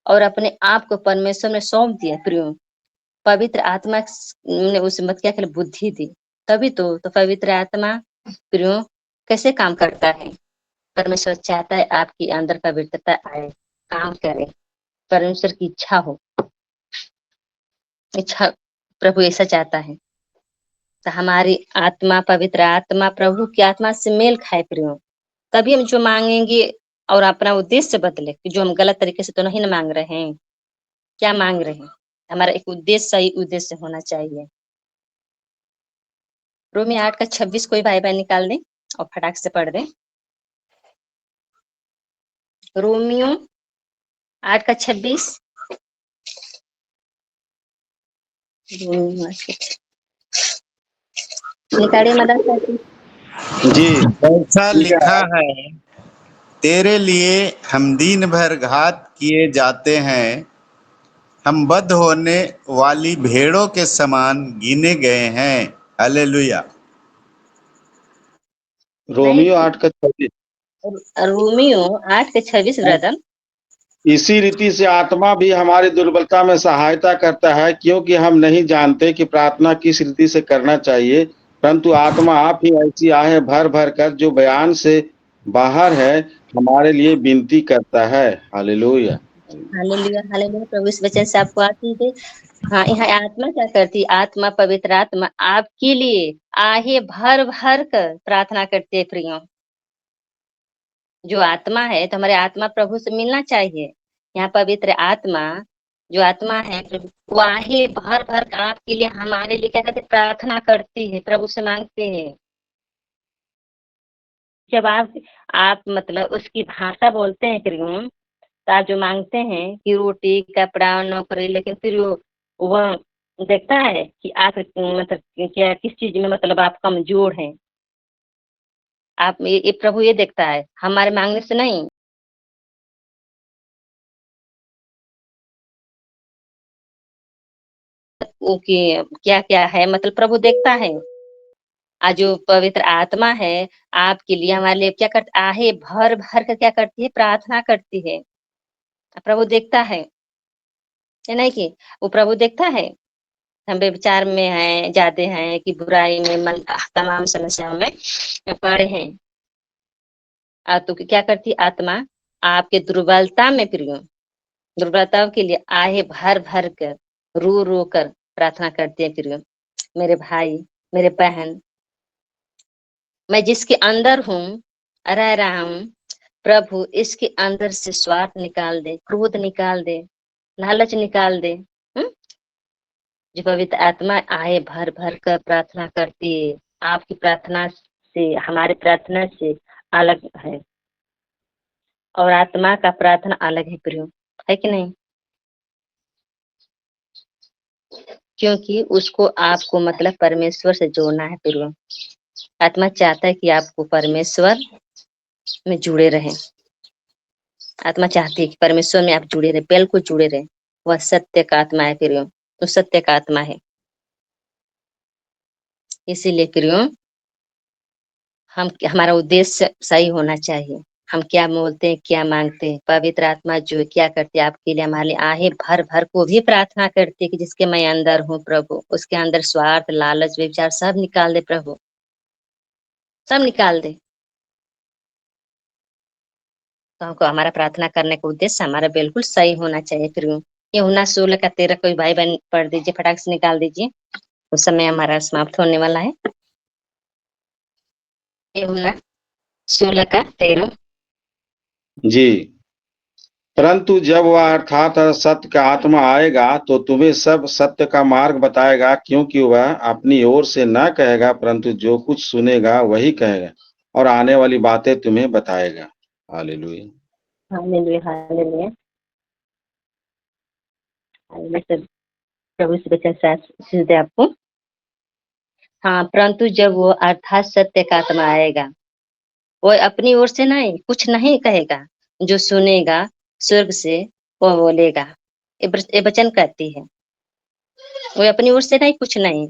और अपने आप को परमेश्वर में सौंप दिया प्रियो। पवित्र आत्मा ने उस मत क्या करे बुद्धि दी, तभी तो पवित्र आत्मा प्रियो कैसे काम करता है। परमेश्वर चाहता है आपके अंदर पवित्रता आए, काम करे, परमेश्वर की इच्छा हो, इच्छा प्रभु ऐसा चाहता है। तो हमारी आत्मा, पवित्र आत्मा प्रभु की आत्मा से मेल खाए प्रियो, तभी हम जो मांगेंगे और अपना उद्देश्य बदले कि जो हम गलत तरीके से तो नहीं ना मांग रहे हैं। क्या मांग रहे हैं? हमारा एक उद्देश्य, सही उद्देश्य होना चाहिए। रोमी 8:26 कोई भाई बहन निकाल दे और फटाक से पढ़ दे। रोमियो 8:26। निकालिए मदद करती। जी ऐसा लिखा लिखा है, है, तेरे लिए हम दिन भर घात किए जाते हैं, हम बद्ध होने वाली भेड़ों के समान गिने गए हैं। हालेलुया। रोमियो नहीं, 8:26। Romeo 8:26 brother. इसी रीति से आत्मा भी हमारी दुर्बलता में सहायता करता है, क्योंकि हम नहीं जानते कि प्रार्थना किस रीति से करना चाहिए, परंतु आत्मा आप ही ऐसी आहे भर भर कर जो बयान से बाहर है हमारे लिए विनती करता है। हालेलुया। Hallelujah, hallelujah. प्रभु इस वचन से आपको आशीष दे। हाँ, यहाँ आत्मा क्या करती? आत्मा, पवित्र आत्मा आपके लिए आहे भर भर कर प्रार्थना करती है प्रियो। जो आत्मा है तो हमारे आत्मा प्रभु से मिलना चाहिए। यहाँ पवित्र आत्मा, जो आत्मा है प्रभु, वो आहे भर भर कर आपके लिए, हमारे लिए क्या कहते, प्रार्थना करती है, प्रभु से मांगते हैं। जब आप मतलब उसकी भाषा बोलते हैं प्रियो, तो आप जो मांगते हैं कि रोटी, कपड़ा, नौकरी, लेकिन फिर वह देखता है कि आप मतलब क्या किस चीज में मतलब आप कमजोर हैं। आप ये प्रभु ये देखता है, हमारे मांगने से नहीं। वो कि क्या क्या है मतलब प्रभु देखता है। आज जो पवित्र आत्मा है आपके लिए, हमारे लिए क्या करती, आहे भर भर कर क्या करती है, प्रार्थना करती है। प्रभु देखता है, ये नहीं कि वो प्रभु देखता है हम व्यभिचार में हैं, जाते हैं कि बुराई में, मन तमाम समस्याओं में पड़े हैं। तो क्या करती आत्मा? आपके दुर्बलता में प्रियो, दुर्बलताओं के लिए आहे भर भर कर, रो रो कर प्रार्थना करती है प्रियो। मेरे भाई, मेरे बहन, मैं जिसके अंदर हूँ, रह रहा हूँ, प्रभु इसके अंदर से स्वार्थ निकाल दे, क्रोध निकाल दे, लालच निकाल दे। जो पवित्र आत्मा आए भर भर कर प्रार्थना करती है, आपकी प्रार्थना से, हमारे प्रार्थना से अलग है। और आत्मा का प्रार्थना अलग है प्रियो, है कि नहीं? क्योंकि उसको आपको मतलब परमेश्वर से जोड़ना है प्रियो। आत्मा चाहता है कि आपको परमेश्वर में जुड़े रहें। आत्मा चाहती है कि परमेश्वर में आप जुड़े रहे, बिल्कुल जुड़े रहे। वह सत्य का आत्मा है प्रियो, वो सत्य का आत्मा है। इसीलिए प्रियो हमारा उद्देश्य सही होना चाहिए। हम क्या बोलते हैं, क्या मांगते हैं। पवित्र आत्मा जो क्या करती है आपके लिए, हमारे लिए आहे भर भर को भी प्रार्थना करती है कि जिसके मैं अंदर हूँ प्रभु, उसके अंदर स्वार्थ, लालच, व्यभिचार सब निकाल दे प्रभु, सब निकाल दे। तो हमको हमारा प्रार्थना करने का उद्देश्य हमारा बिल्कुल सही होना चाहिए प्रियो। ये होना 16 का 13 कोई भाई बहन पढ़ दीजिए, फटाक से निकाल दीजिए, उस समय हमारा समाप्त होने वाला है। ये होना 16 का 13। जी। परंतु जब वह अर्थात सत्य का आत्मा आएगा तो तुम्हें सब सत्य का मार्ग बताएगा, क्योंकि वह अपनी ओर से न कहेगा, परंतु जो कुछ सुनेगा वही कहेगा और आने वाली बातें तुम्हें बताएगा। हालेलुया। Hallelujah, hallelujah, hallelujah. प्रभु से बच्चा आशीष दे आपको। हाँ, परंतु जब वो अर्थात सत्य का आत्मा आएगा, वो अपनी ओर से नहीं, कुछ नहीं कहेगा, जो सुनेगा स्वर्ग से वो बोलेगा। ये वचन कहती है, वो अपनी ओर से नहीं, कुछ नहीं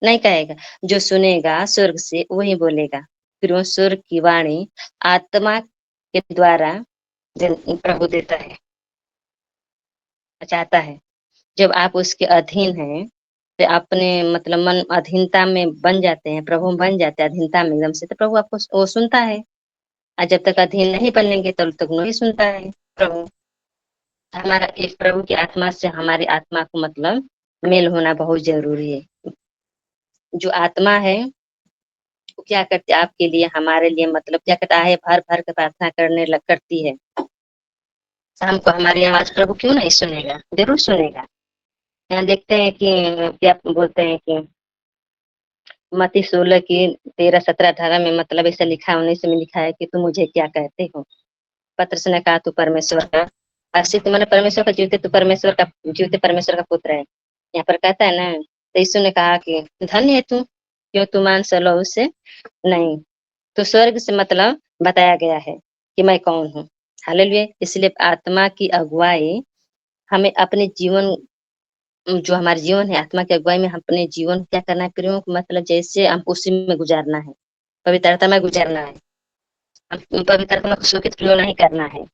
नहीं कहेगा, जो सुनेगा स्वर्ग से वही बोलेगा। फिर वो स्वर्ग की वाणी आत्मा के द्वारा प्रभु देता है। चाहता है। जब आप उसके अधीन हैं, तो अपने मतलब मन अधीनता में बन जाते हैं, प्रभु में बन जाते हैं अधीनता में एकदम से, तो प्रभु आपको वो सुनता है। और जब तक अधीन नहीं बनेंगे तब तक नहीं सुनता है प्रभु। हमारा इस प्रभु की आत्मा से हमारी आत्मा को मतलब मेल होना बहुत जरूरी है। जो आत्मा है वो क्या करती है आपके लिए, हमारे लिए मतलब क्या करता है, भर भर के प्रार्थना करने लग करती है। शाम को हमारी आवाज प्रभु क्यों नहीं सुनेगा, जरूर सुनेगा। यहाँ देखते हैं कि क्या बोलते हैं कि मत्ती 16 की 13-17 में मतलब ऐसा लिखा है, 19 में लिखा है कि तुम मुझे क्या कहते हो। पतरस ने कहा तू परमेश्वर का आश्रित मैंने परमेश्वर का जीवते, तू परमेश्वर का जीवते परमेश्वर का पुत्र है। यहाँ पर कहता है ना, तो यीशु ने कहा कि धन्य है तू, क्यों तू मांस और लहू से नहीं, तो स्वर्ग से मतलब बताया गया है कि मैं कौन हूँ। हालेलुया। इसलिए आत्मा की अगुवाई हमें अपने जीवन, जो हमारा जीवन है आत्मा की अगुवाई में हम अपने जीवन क्या करना है, प्रयोग मतलब जैसे हमको उसी में गुजारना है, पवित्रता में गुजारना है। हम पवित्रता में शोकित प्रयोग नहीं करना है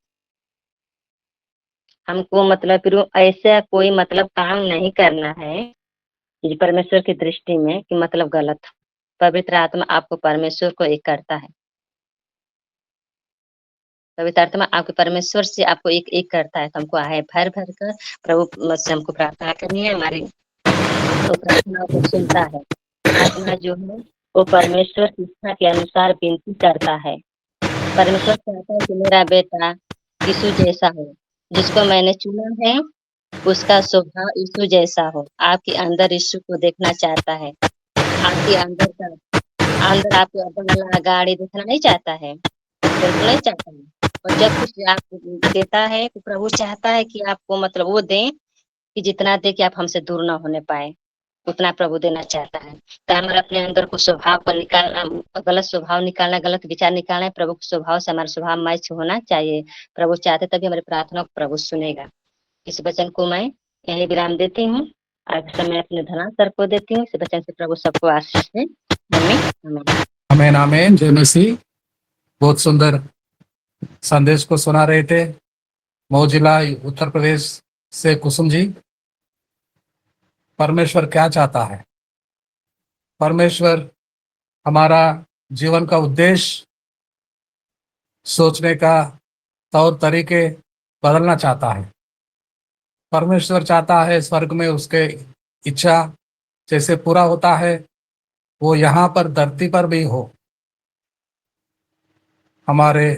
हमको, मतलब फिर ऐसा कोई मतलब काम नहीं करना है कि परमेश्वर की दृष्टि में कि मतलब गलत। पवित्र आत्मा आपको परमेश्वर को एक करता है। पवित्र आत्मा आपके परमेश्वर से आपको एक एक करता है। तो हमको आहे भर भर कर प्रभु से हमको प्रार्थना करनी है। हमारी तो प्रार्थना को सुनता है। आत्मा जो है वो परमेश्वर की इच्छा के अनुसार विनती करता है। परमेश्वर चाहता है कि मेरा बेटा यीशु जैसा हो, जिसको मैंने चुना है उसका स्वभाव यीशु जैसा हो। आपके अंदर यीशु को देखना चाहता है। आपके अंदर आपको बंगला गाड़ी देखना नहीं चाहता है, बिल्कुल नहीं चाहता है। और जब कुछ आपको देता है तो प्रभु चाहता है कि आपको मतलब वो दें कि जितना दे कि आप हमसे दूर ना होने पाए, उतना प्रभु देना चाहता है। तो हमारे अपने अंदर को स्वभाव को निकालना, गलत स्वभाव निकालना, गलत विचार निकालना है। प्रभु के स्वभाव से हमारा स्वभाव मैच होना चाहिए। प्रभु चाहते तभी हमारी प्रार्थना को प्रभु सुनेगा। इस वचन को मैं यही विराम देती हूँ। आगे समय अपने धना सर को देती हूँ। इस वचन से प्रभु सबको आशीष दे। आमीन आमीन। आमेन आमेन। जय मसीह। बहुत सुंदर संदेश को सुना रहे थे मऊ जिला उत्तर प्रदेश से कुसुम जी। परमेश्वर क्या चाहता है? परमेश्वर हमारा जीवन का उद्देश्य, सोचने का तौर तरीके बदलना चाहता है। परमेश्वर चाहता है स्वर्ग में उसके इच्छा जैसे पूरा होता है वो यहाँ पर धरती पर भी हो। हमारे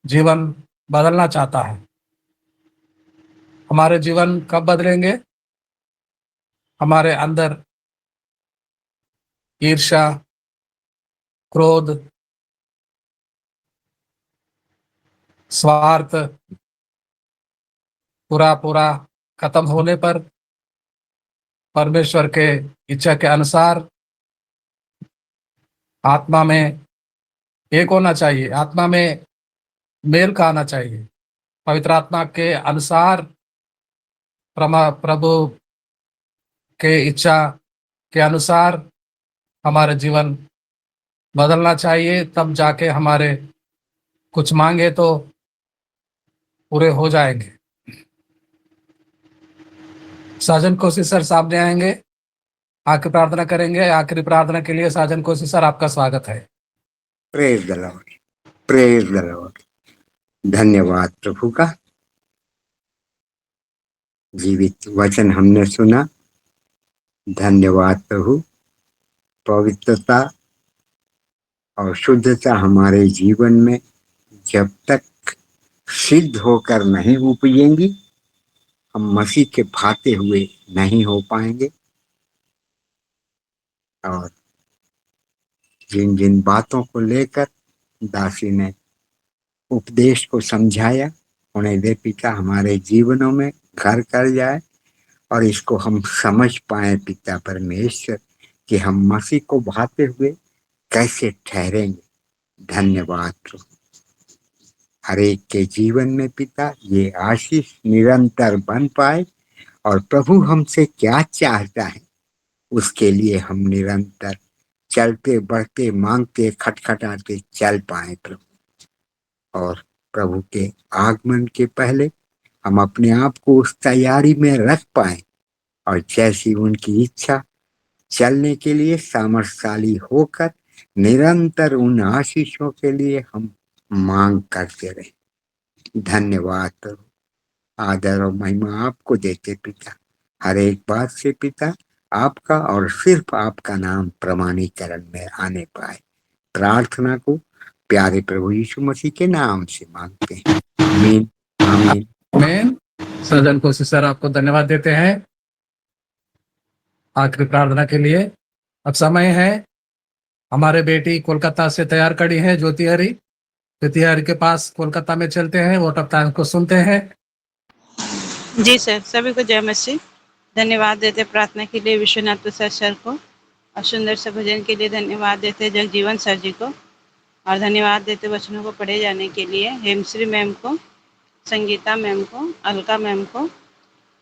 जीवन बदलना चाहता है। हमारे जीवन कब बदलेंगे? हमारे अंदर ईर्ष्या, क्रोध, स्वार्थ पूरा पूरा खत्म होने पर परमेश्वर के इच्छा के अनुसार आत्मा में एक होना चाहिए, आत्मा में मेल का आना चाहिए। पवित्र आत्मा के अनुसार प्रभु के इच्छा के अनुसार हमारे जीवन बदलना चाहिए। तब जाके हमारे कुछ मांगे तो पूरे हो जाएंगे। साजन कोशिश सर सामने आएंगे, आके प्रार्थना करेंगे। आखिरी प्रार्थना के लिए साजन कोशिश सर आपका स्वागत है। Praise the Lord, praise the Lord. धन्यवाद प्रभु का। जीवित वचन हमने सुना। धन्यवाद प्रभु। पवित्रता और शुद्धता हमारे जीवन में जब तक सिद्ध होकर नहीं उपजेंगी, हम मसीह के भाते हुए नहीं हो पाएंगे। और जिन जिन बातों को लेकर दासी ने उपदेश को समझाया, उन्हें दे पिता हमारे जीवनों में घर कर जाए और इसको हम समझ पाए पिता परमेश्वर कि हम मसीह को भाते हुए कैसे ठहरेंगे। धन्यवाद प्रभु। हर एक के जीवन में पिता ये आशीष निरंतर बन पाए और प्रभु हमसे क्या चाहता है उसके लिए हम निरंतर चलते बढ़ते मांगते खटखटाते चल पाए प्रभु। और प्रभु के आगमन के पहले हम अपने आप को उस तैयारी में रख पाए और जैसी उनकी इच्छा चलने के लिए सामर्थ्यशाली होकर निरंतर उन आशीषों के लिए हम मांग करते रहे। धन्यवाद प्रभु, आदर और महिमा आपको देते पिता। हर एक बात से पिता आपका और सिर्फ आपका नाम प्रमाणीकरण में आने पाए। प्रार्थना को प्यारे प्रभु यीशु मसीह के नाम से मांगते हैं, आमीन आमीन आमीन। सजन को सर आपको धन्यवाद देते हैं आखिरी प्रार्थना के लिए। अब समय है, हमारे बेटी कोलकाता से तैयार खड़ी है ज्योति हरी के पास कोलकाता में चलते हैं, वोट ऑफ थैंक्स को सुनते हैं। जी सर, सभी को जय मसीह। धन्यवाद देते प्रार्थना के लिए विश्वनाथ प्रसाद सर को, और सुंदर से भजन के लिए धन्यवाद देते जगजीवन सर जी को, और धन्यवाद देते वचनों को पढ़े जाने के लिए हेमश्री मैम को, संगीता मैम को, अलका मैम को,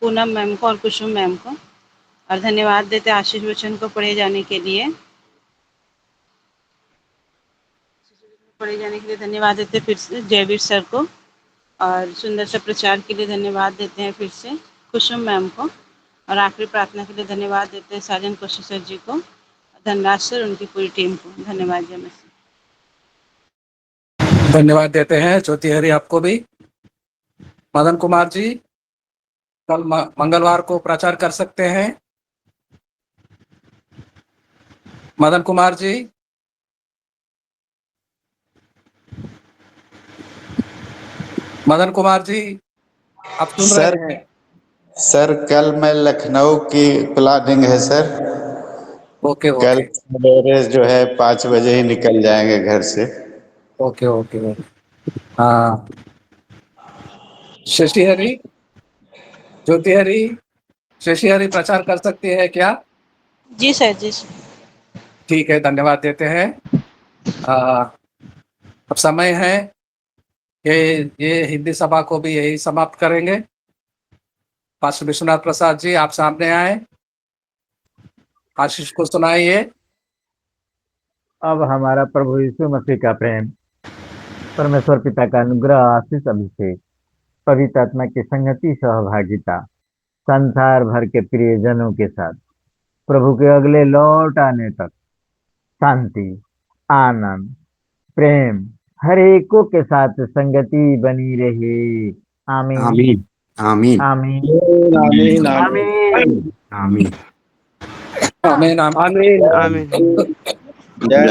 पूनम मैम को और कुसुम मैम को, और धन्यवाद देते आशीष वचन को पढ़े जाने के लिए धन्यवाद देते फिर से जयवीर सर को, और सुंदर से प्रचार के लिए धन्यवाद देते हैं फिर से कुसुम मैम को, और आखिरी प्रार्थना के लिए धन्यवाद देते हैं साजन कौशिक सर जी को, धनराज सर, उनकी पूरी टीम को। धन्यवाद जय मसीह। धन्यवाद देते हैं ज्योति हरी आपको भी। मदन कुमार जी कल मंगलवार को प्रचार कर सकते हैं। मदन कुमार जी, मदन कुमार जी आप सुन सर, रहे हैं? सर कल मैं लखनऊ की प्लानिंग है सर। ओके कल ओके सवेरे जो है 5 बजे ही निकल जाएंगे घर से। ओके ओके हाँ। शशि हरी, ज्योति हरी, शशि हरी प्रचार कर सकती है क्या? जी सर, जी सर। ठीक है, धन्यवाद देते हैं। अब समय है कि ये हिंदी सभा को भी यही समाप्त करेंगे। पास्टर विश्वनाथ प्रसाद जी आप सामने आए, आशीष को सुनाइए। अब हमारा प्रभु यीशु मसीह का प्रेम, परमेश्वर पिता का अनुग्रह, आशीष, अभिषेक, पवित्र आत्मा की संगति, सहभागिता संसार भर के प्रियजनों के साथ प्रभु के अगले लौट आने तक शांति, आनंद, प्रेम हर एको के साथ संगति बनी रहे। आमीन आमीन आमीन आमीन आमीन आमीन आमीन आमीन आमीन आमीन। जय